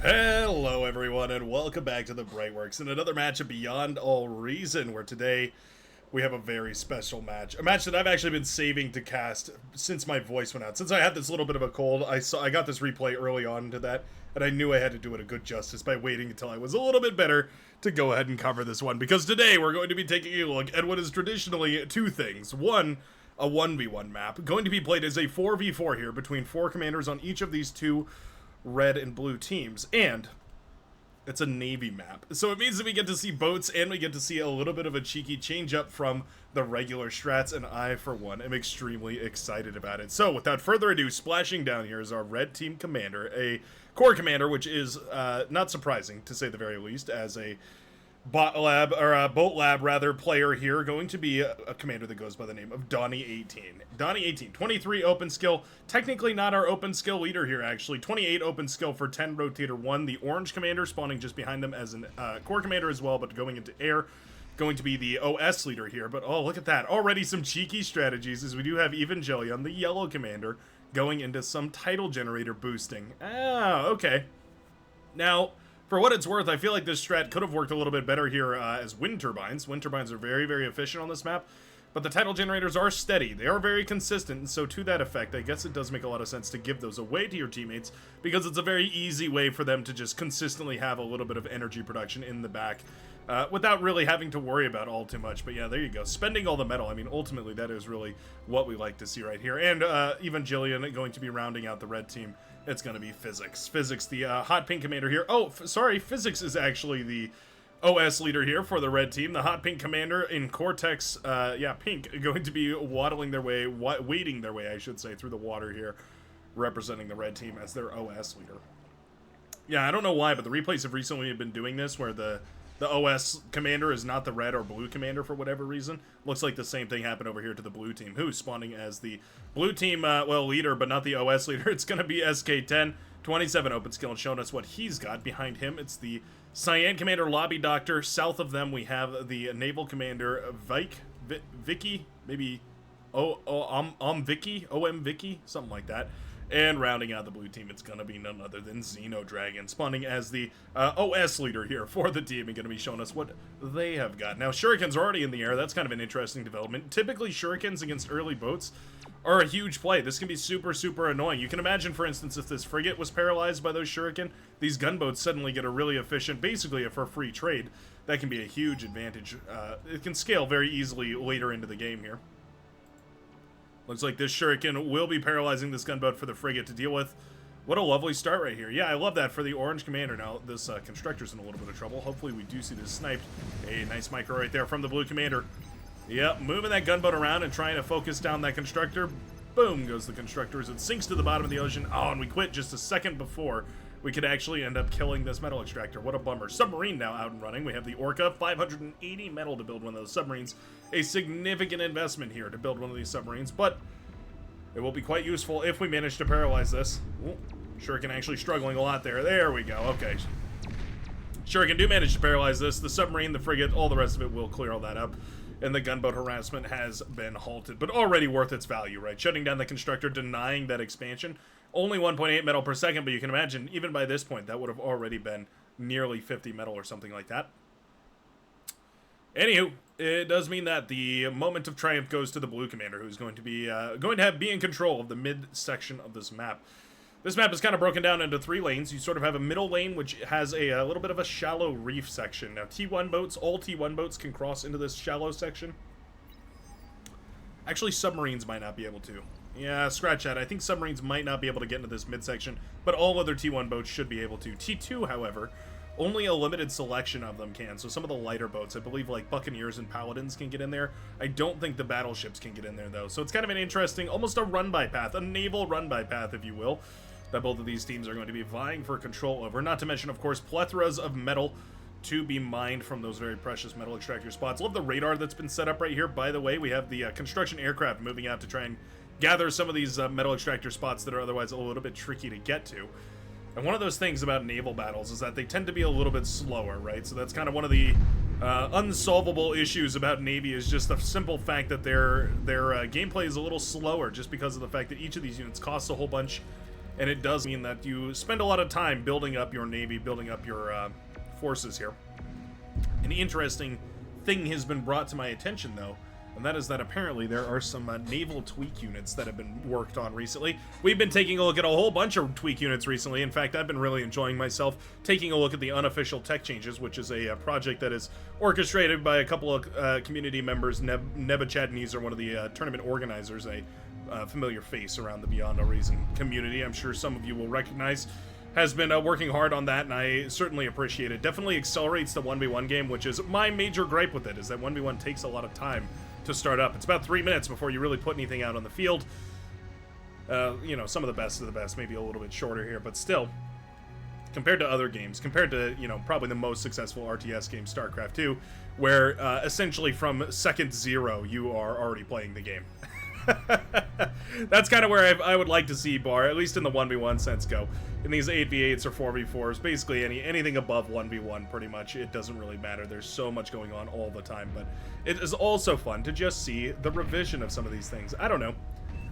Hello everyone and welcome back to the Brightworks and another match of Beyond All Reason, where today we have a very special match. A match that I've actually been saving to cast since my voice went out. Since I had this little bit of a cold, I got this replay early on into that, and I knew I had to do it a good justice by waiting until I was a little bit better to go ahead and cover this one. Because today we're going to be taking a look at what is traditionally two things. One, a 1v1 map, going to be played as a 4v4 here between four commanders on each of these two red and blue teams, and it's a Navy map. So it means that we get to see boats and we get to see a little bit of a cheeky change up from the regular strats, and I, for one, am extremely excited about it. So without further ado, splashing down here is our red team commander, a core commander, which is not surprising to say the very least, as a boat lab player here, going to be a commander that goes by the name of Donnie18. Donnie18, 23 open skill, technically not our open skill leader here actually, 28 open skill for 10 rotator 1, the orange commander spawning just behind them as an core commander as well, but going into air, going to be the OS leader here. But oh, look at that, already some cheeky strategies, as we do have Evangelion, the yellow commander, going into some title generator boosting. Ah, okay. Now, for what it's worth, I feel like this strat could have worked a little bit better here as wind turbines. Wind turbines are very, very efficient on this map, but the title generators are steady. They are very consistent, and so to that effect, I guess it does make a lot of sense to give those away to your teammates, because it's a very easy way for them to just consistently have a little bit of energy production in the back without really having to worry about all too much. But yeah, there you go. Spending all the metal. I mean, ultimately, that is really what we like to see right here. And Evangelion going to be rounding out the red team. It's going to be Physics. Physics, the hot pink commander here. Oh, sorry, Physics is actually the OS leader here for the red team. The hot pink commander in Cortex, pink, going to be wading their way, I should say, through the water here, representing the red team as their OS leader. Yeah, I don't know why, but the replays have recently been doing this, where the OS commander is not the red or blue commander for whatever reason. Looks like the same thing happened over here to the blue team, who's spawning as the blue team, leader, but not the OS leader. It's going to be SK10, 27 open skill, and showing us what he's got. Behind him, it's the Cyan commander, Lobby Doctor. South of them, we have the naval commander, Vicky, maybe Vicky, something like that. And rounding out the blue team, it's going to be none other than Xenodragon, spawning as the OS leader here for the team, and going to be showing us what they have got. Now, shurikens are already in the air. That's kind of an interesting development. Typically, shurikens against early boats are a huge play. This can be super, super annoying. You can imagine, for instance, if this frigate was paralyzed by those shuriken, these gunboats suddenly get a really efficient, basically for free trade. That can be a huge advantage. It can scale very easily later into the game here. Looks like this shuriken will be paralyzing this gunboat for the frigate to deal with. What a lovely start right here. Yeah, I love that for the orange commander. Now, this constructor's in a little bit of trouble. Hopefully we do see this sniped. A nice micro right there from the blue commander. Yep, moving that gunboat around and trying to focus down that constructor. Boom goes the constructor as it sinks to the bottom of the ocean. Oh, and we quit just a second before we could actually end up killing this metal extractor. What a bummer. Submarine now out and running. We have the Orca, 580 metal to build one of those submarines. A significant investment here to build one of these submarines, but it will be quite useful if we manage to paralyze this. Ooh, Shuriken actually struggling a lot there. There we go. Okay. Shuriken do manage to paralyze this. The submarine, the frigate, all the rest of it will clear all that up. And the gunboat harassment has been halted, but already worth its value, right? Shutting down the constructor, denying that expansion. Only 1.8 metal per second, but you can imagine, even by this point, that would have already been nearly 50 metal or something like that. Anywho, it does mean that the moment of triumph goes to the blue commander, who's going to be be in control of the mid-section of this map. This map is kind of broken down into 3 lanes. You sort of have a middle lane, which has a little bit of a shallow reef section. Now, T1 boats, all T1 boats can cross into this shallow section. Actually, submarines might not be able to. Yeah, scratch that. I think submarines might not be able to get into this midsection, but all other T1 boats should be able to. T2, however, only a limited selection of them can. So some of the lighter boats, I believe like Buccaneers and Paladins, can get in there. I don't think the battleships can get in there, though. So it's kind of an interesting, almost a run-by path, a naval run-by path, if you will, that both of these teams are going to be vying for control over. Not to mention, of course, plethoras of metal to be mined from those very precious metal extractor spots. Love the radar that's been set up right here. By the way, we have the construction aircraft moving out to try and gather some of these metal extractor spots that are otherwise a little bit tricky to get to. And one of those things about naval battles is that they tend to be a little bit slower, right? So that's kind of one of the unsolvable issues about Navy, is just the simple fact that their gameplay is a little slower, just because of the fact that each of these units costs a whole bunch and it does mean that you spend a lot of time building up your navy, building up your forces here. An interesting thing has been brought to my attention, though, and that is that apparently there are some naval tweak units that have been worked on recently. We've been taking a look at a whole bunch of tweak units recently. In fact, I've been really enjoying myself taking a look at the unofficial tech changes, which is a project that is orchestrated by a couple of community members. Nebachadneys are one of the tournament organizers, a familiar face around the Beyond All Reason community. I'm sure some of you will recognize. Has been working hard on that, and I certainly appreciate it. Definitely accelerates the 1v1 game, which is my major gripe with it, is that 1v1 takes a lot of time to start up. It's about 3 minutes before you really put anything out on the field. You know, some of the best of the best, maybe a little bit shorter here, but still, compared to other games, compared to, you know, probably the most successful RTS game, StarCraft 2, where essentially from second 0, you are already playing the game. That's kind of where I would like to see Bar, at least in the 1v1 sense, go. In these 8v8s or 4v4s, basically anything above 1v1, pretty much, it doesn't really matter. There's so much going on all the time, but it is also fun to just see the revision of some of these things. I don't know.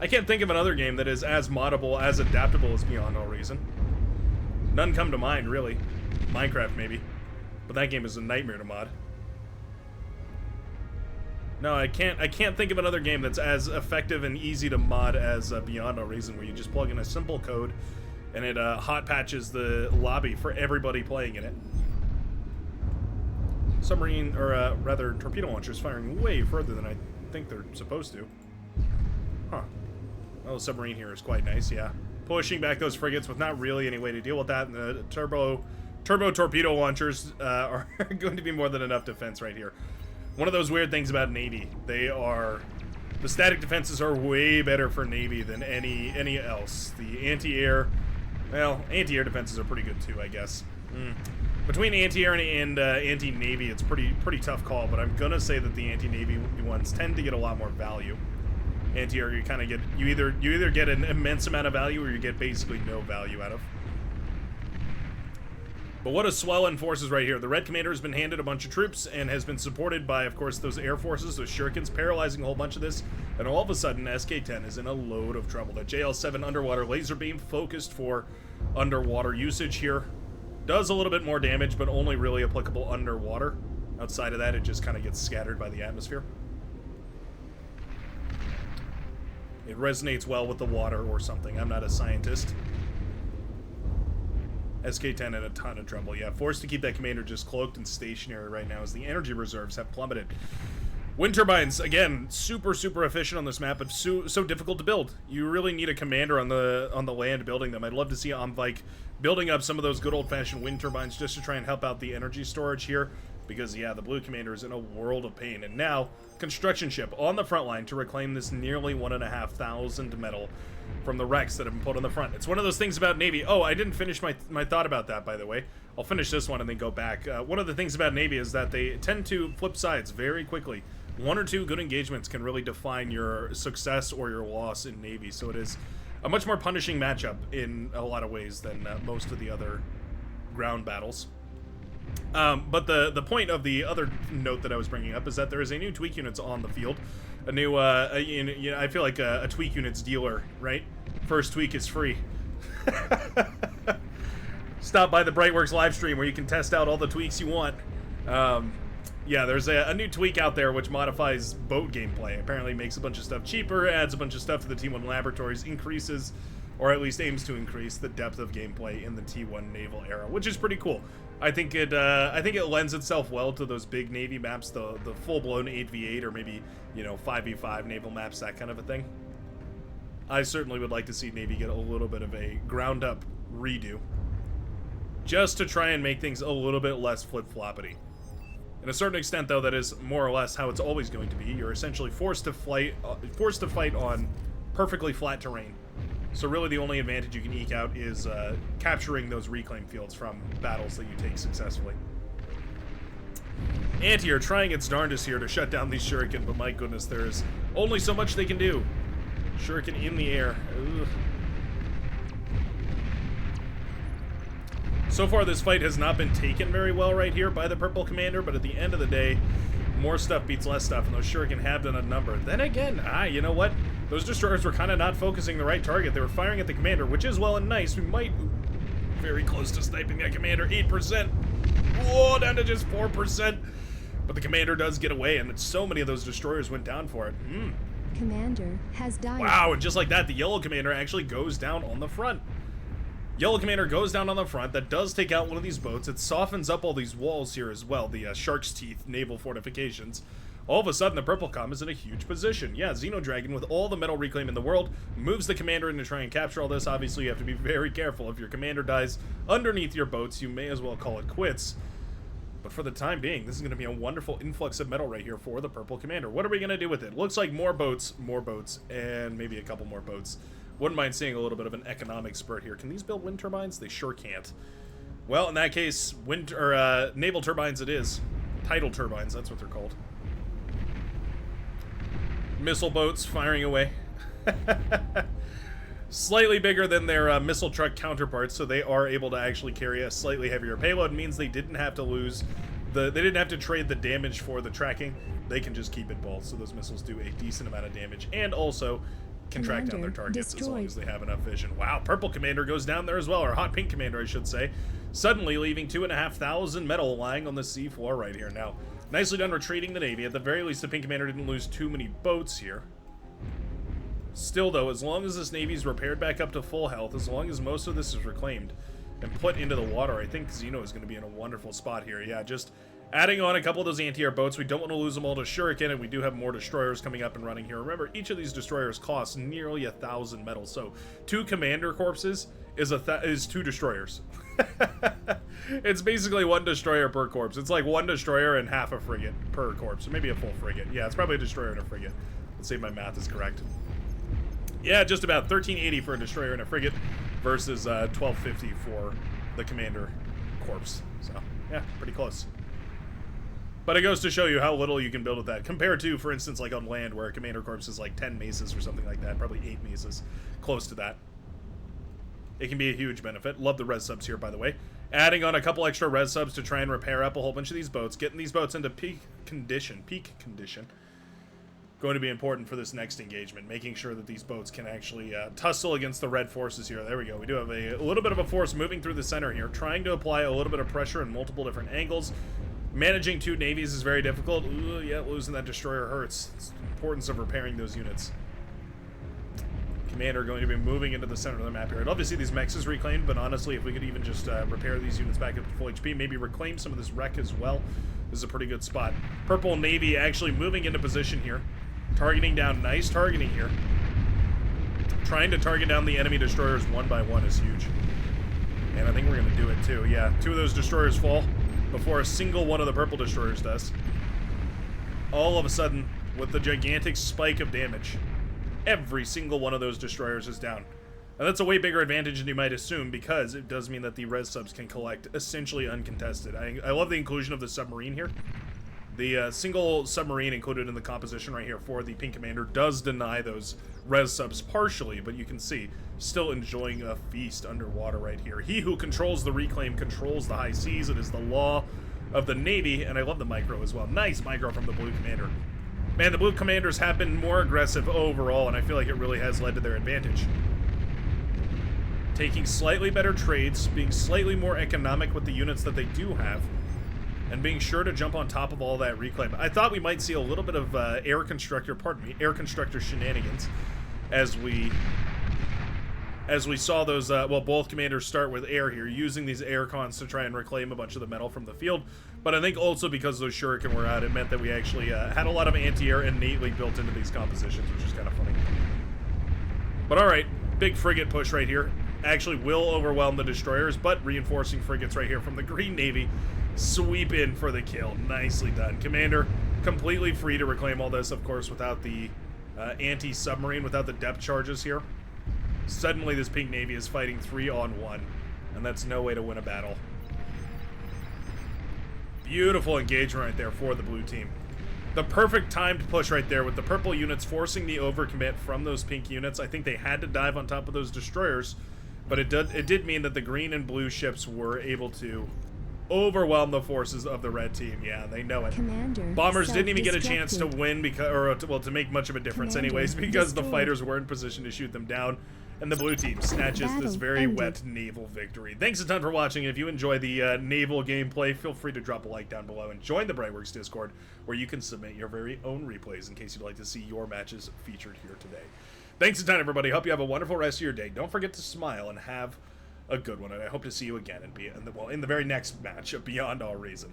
I can't think of another game that is as moddable, as adaptable as Beyond All Reason. None come to mind, really. Minecraft, maybe. But that game is a nightmare to mod. No, I can't think of another game that's as effective and easy to mod as Beyond All Reason, where you just plug in a simple code and it hot patches the lobby for everybody playing in it. Submarine, or rather torpedo launchers firing way further than I think they're supposed to. Huh. Well, the submarine here is quite nice, yeah. Pushing back those frigates with not really any way to deal with that, and the turbo torpedo launchers are going to be more than enough defense right here. One of those weird things about Navy, the static defenses are way better for Navy than any else. The anti-air, well, anti-air defenses are pretty good too, I guess. Between anti-air and anti-Navy, it's pretty tough call, but I'm gonna say that the anti-Navy ones tend to get a lot more value. Anti-air, you kind of get, you either get an immense amount of value or you get basically no value out of. But what a swell in forces right here. The Red Commander has been handed a bunch of troops and has been supported by, of course, those air forces, those shurikens, paralyzing a whole bunch of this. And all of a sudden, SK-10 is in a load of trouble. The JL-7 underwater laser beam, focused for underwater usage here, does a little bit more damage, but only really applicable underwater. Outside of that, it just kind of gets scattered by the atmosphere. It resonates well with the water or something. I'm not a scientist. SK-10 in a ton of trouble. Yeah, forced to keep that commander just cloaked and stationary right now as the energy reserves have plummeted. Wind turbines, again, super efficient on this map, but so difficult to build. You really need a commander on the land building them. I'd love to see Omvike building up some of those good old-fashioned wind turbines just to try and help out the energy storage here, because, yeah, the blue commander is in a world of pain. And now, construction ship on the front line to reclaim this nearly 1,500 metal from the wrecks that have been put on the front. It's one of those things about Navy. Oh, I didn't finish my thought about that, by the way. I'll finish this one and then go back. One of the things about Navy is that they tend to flip sides very quickly. One or two good engagements can really define your success or your loss in Navy, so it is a much more punishing matchup in a lot of ways than most of the other ground battles. But the point of the other note that I was bringing up is that there is a new tweak units on the field. A new, you know, I feel like a tweak units dealer, right? First tweak is free. Stop by the Brightworks live stream where you can test out all the tweaks you want. Yeah, there's a new tweak out there which modifies boat gameplay. Apparently makes a bunch of stuff cheaper, adds a bunch of stuff to the T1 laboratories, increases, or at least aims to increase, the depth of gameplay in the T1 naval era, which is pretty cool. I think it lends itself well to those big Navy maps, the full-blown 8v8 or maybe, you know, 5v5 naval maps, that kind of a thing. I certainly would like to see Navy get a little bit of a ground-up redo, just to try and make things a little bit less flip-floppity. In a certain extent, though, that is more or less how it's always going to be. You're essentially forced to fight on perfectly flat terrain. So really the only advantage you can eke out is capturing those reclaim fields from battles that you take successfully. Anti-air trying its darndest here to shut down these shuriken, but my goodness, there is only so much they can do. Shuriken in the air. Ugh. So far, this fight has not been taken very well right here by the purple commander, but at the end of the day, more stuff beats less stuff, and those shuriken have done a number. Then again, you know what? Those destroyers were kind of not focusing the right target. They were firing at the commander, which is well and nice. We might... Very close to sniping that commander. 8%. Whoa, down to just 4%. But the commander does get away, and so many of those destroyers went down for it. Commander has died. Wow, and just like that, the yellow commander actually goes down on the front. Yellow commander goes down on the front. That does take out one of these boats. It softens up all these walls here as well, the Shark's Teeth naval fortifications. All of a sudden, the purple comm is in a huge position. Yeah, Xenodragon, with all the metal reclaim in the world, moves the commander in to try and capture all this. Obviously, you have to be very careful. If your commander dies underneath your boats, you may as well call it quits. But for the time being, this is going to be a wonderful influx of metal right here for the purple commander. What are we going to do with it? Looks like more boats, and maybe a couple more boats. Wouldn't mind seeing a little bit of an economic spurt here. Can these build wind turbines? They sure can't. Well, in that case, naval turbines it is. Tidal turbines, that's what they're called. Missile boats firing away. Slightly bigger than their missile truck counterparts, so they are able to actually carry a slightly heavier payload. Means they didn't have to lose they didn't have to trade the damage for the tracking. They can just keep it both, so those missiles do a decent amount of damage, and also can track down their targets as long as they have enough vision. Wow, purple commander goes down there as well, or hot pink commander, I should say, suddenly leaving 2,500 metal lying on the seafloor right here. Now, nicely done retreating the Navy. At the very least, the pink commander didn't lose too many boats here. Still, though, as long as this Navy's repaired back up to full health, as long as most of this is reclaimed and put into the water, I think Xeno is going to be in a wonderful spot here. Yeah, just adding on a couple of those anti-air boats. We don't want to lose them all to shuriken, and we do have more destroyers coming up and running here. Remember, each of these destroyers costs nearly 1,000 metal, so 2 commander corpses is 2 destroyers. It's basically 1 destroyer per corpse. It's like 1 destroyer and half a frigate per corpse, or maybe a full frigate. Yeah, it's probably a destroyer and a frigate. Let's see if my math is correct. Yeah, just about 1380 for a destroyer and a frigate versus 1250 for the commander corpse. So, yeah, pretty close. But it goes to show you how little you can build with that, compared to, for instance, like on land, where a commander corpse is like 10 maces or something like that, probably 8 maces, close to that. It can be a huge benefit. Love the res subs here, by the way. Adding on a couple extra res subs to try and repair up a whole bunch of these boats, getting these boats into peak condition. Going to be important for this next engagement, making sure that these boats can actually tussle against the red forces here. There we go. We do have a little bit of a force moving through the center here, trying to apply a little bit of pressure in multiple different angles. Managing 2 navies is very difficult. Ooh, yeah, losing that destroyer hurts. It's the importance of repairing those units. Commander going to be moving into the center of the map here. I'd love to see these mechs reclaimed, but honestly, if we could even just repair these units back up to full HP, maybe reclaim some of this wreck as well, this is a pretty good spot. Purple Navy actually moving into position here. Targeting down, nice targeting here. Trying to target down the enemy destroyers one by one is huge. And I think we're going to do it too. Yeah, 2 of those destroyers fall before a single one of the purple destroyers does. All of a sudden, with the gigantic spike of damage, every single one of those destroyers is down. And that's a way bigger advantage than you might assume, because it does mean that the res subs can collect essentially uncontested. I love the inclusion of the submarine here. The single submarine included in the composition right here for the pink commander does deny those res subs partially, but you can see, still enjoying a feast underwater right here. He who controls the reclaim controls the high seas. It is the law of the Navy, and I love the micro as well. Nice micro from the blue commander. Man, the blue commanders have been more aggressive overall, and I feel like it really has led to their advantage. Taking slightly better trades, being slightly more economic with the units that they do have, and being sure to jump on top of all that reclaim. I thought we might see a little bit of air constructor shenanigans as we saw those, well, both commanders start with air here, using these air cons to try and reclaim a bunch of the metal from the field. But I think also because those shuriken were out, it meant that we actually had a lot of anti-air innately built into these compositions, which is kind of funny. But alright, big frigate push right here. Actually will overwhelm the destroyers, but reinforcing frigates right here from the Green Navy sweep in for the kill. Nicely done. Commander completely free to reclaim all this, of course, without the anti-submarine, without the depth charges here. Suddenly this pink Navy is fighting 3-on-1, and that's no way to win a battle. Beautiful engagement right there for the blue team. The perfect timed push right there with the purple units forcing the overcommit from those pink units. I think they had to dive on top of those destroyers, but it did mean that the green and blue ships were able to overwhelm the forces of the red team. Yeah, they know it. Commander. Bombers didn't even get a chance to self-destructed. win because, or well, to make much of a difference, Commander anyways, because the destroyed. fighters were in position to shoot them down. And the blue team snatches this Battle very ended. wet naval victory. Thanks a ton for watching. If you enjoy the naval gameplay, feel free to drop a like down below and join the Brightworks Discord, where you can submit your very own replays in case you'd like to see your matches featured here today. Thanks a ton, everybody. Hope you have a wonderful rest of your day. Don't forget to smile and have a good one. And I hope to see you again and be in the very next match of Beyond All Reason.